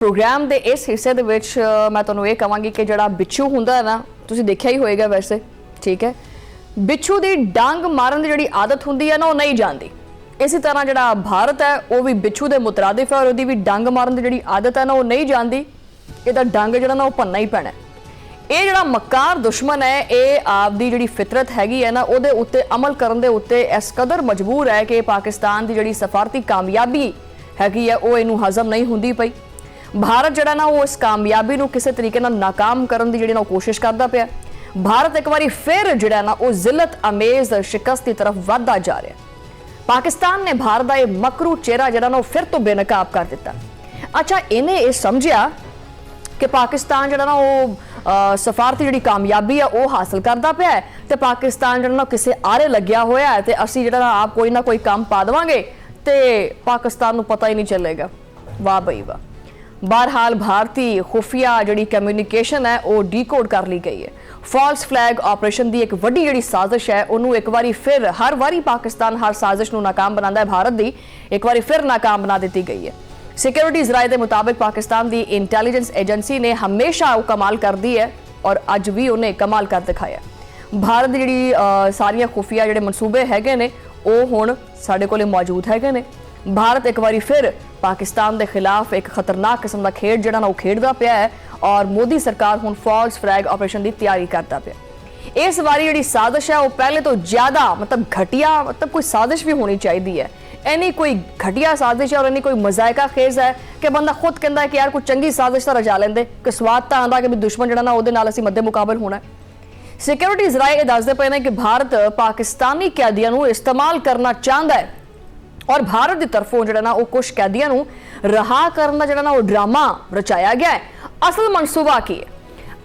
Programme के इस हिस्से दे विच मैं तुहानूं ये कहांगी कि जिहड़ा बिच्छू हुंदा है ना, तुसीं देखिया ही होएगा वैसे, ठीक है। बिच्छू की डंग मारन की जिहड़ी आदत हुंदी है ना, वो नहीं जाती। इसी तरह जिहड़ा भारत है वो भी बिच्छू के मुतरादिफ है और उसकी भी डंग मारन की जिहड़ी आदत है ना, वो नहीं जाती। इहदा डंग जिहड़ा ना वो भनना ही पैना। ये जिहड़ा मक्कार दुश्मन है, ये आपदी जिहड़ी फितरत हैगी है ना, उहदे उत्ते अमल करन दे उत्ते इस कदर मजबूर है कि पाकिस्तान की जिहड़ी सफारती कामयाबी हैगी है वो इनू हजम नहीं हुंदी पई। भारत जिहड़ा ना वो इस कामयाबी नू किसी तरीके नाल नाकाम करन दी जिहड़ी ना कोशिश करदा पिया। भारत एक बारी फिर जिहड़ा ना वो जिल्लत अमेज शिकस्त की तरफ वधदा जा रहा है। पाकिस्तान ने भारत का यह मकरू चेहरा जिहड़ा ना वो फिर तो बेनकाब कर दिता। अच्छा, इन्हें यह समझिया कि पाकिस्तान जिहड़ा ना वो सफारती जिहड़ी कामयाबी है वो हासिल करदा पिया है ते पाकिस्तान जिहड़ा ना किसी आरे लग्या होया है ते असीं जिहड़ा ना आप कोई ना कोई काम पा देवांगे ते पाकिस्तान नू पता ही नहीं चलेगा। वाह बई वाह। बहरहाल भारतीय खुफिया जिहड़ी कम्यूनीकेशन है वो डीकोड कर ली गई है। फॉल्स फ्लैग ऑपरेशन की एक वड्डी जिहड़ी साजिश है उन्होंने एक बारी फिर, हर बारी पाकिस्तान हर साजिश नू नाकाम बनाता है, भारत की एक बारी फिर नाकाम बना दी गई है। सिक्योरिटीज़ राय के मुताबिक पाकिस्तान की इंटैलीजेंस एजेंसी ने हमेशा वो कमाल कर दी है और अज भी उन्हें कमाल कर दिखाया। भारत की जी सारिया खुफिया जिहड़े मनसूबे हैगे ने वो हुण साडे कोले मौजूद हैगे ने। भारत एक बारी फिर पाकिस्तान के खिलाफ एक खतरनाक किस्म का खेड जिहड़ा ना वो खेडदा पिया है और मोदी सरकार हुण फॉल्स फ्लैग ऑपरेशन की तैयारी करता पिया। इस बारी जिहड़ी साजिश है वो पहले तो ज्यादा मतलब घटिया, मतलब कोई साजिश भी होनी चाहिए है। इन्नी कोई घटिया साजिश है और इन्नी कोई मजायका खेज है कि बंदा खुद कहता है कि यार कोई चंगी साजिश तो रचा लेंदे कि स्वाद तो आंदा कि भी दुश्मन जिहड़ा ना उहदे नाल असीं मद्दे मुकाबल होना है। सिक्योरिटीज़ राय ये दसदे पे ने कि भारत पाकिस्तानी कैदियों को इस्तेमाल करना चाहता है और भारत की तरफों जिहड़ा ना वो कुछ कैदियों को रहा करने का जिहड़ा ना वो ड्रामा रचाया गया है। असल मनसूबा की है?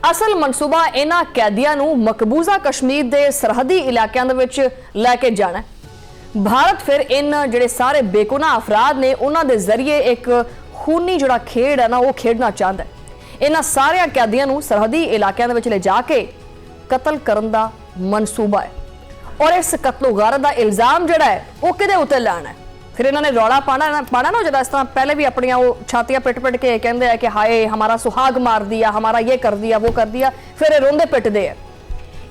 असल मनसूबा इन्हां कैदियों को मकबूजा कश्मीर के सरहदी इलाकों के लैके जाना है। भारत फिर इन जिहड़े सारे बेगुनाह अफराद ने उन्होंने जरिए एक खूनी जिहड़ा खेड है ना वो खेडना चाहता है। इन्हां सारे कैदियों को सरहदी इलाकों के ले जाके कतल करने का मनसूबा है और इस कतलो गारत का इल्जाम जिहड़ा है वो किहदे उत्ते लाना है। फिर इन्होंने रौला पाना ना जिहड़ा इस तरह पहले भी अपनी वो छातियां पिट पिट के कहते हैं कि हाय हमारा सुहाग मार दिया, हमारा ये कर दिया, वो कर दिया, फिर रोंदे पिटदे है।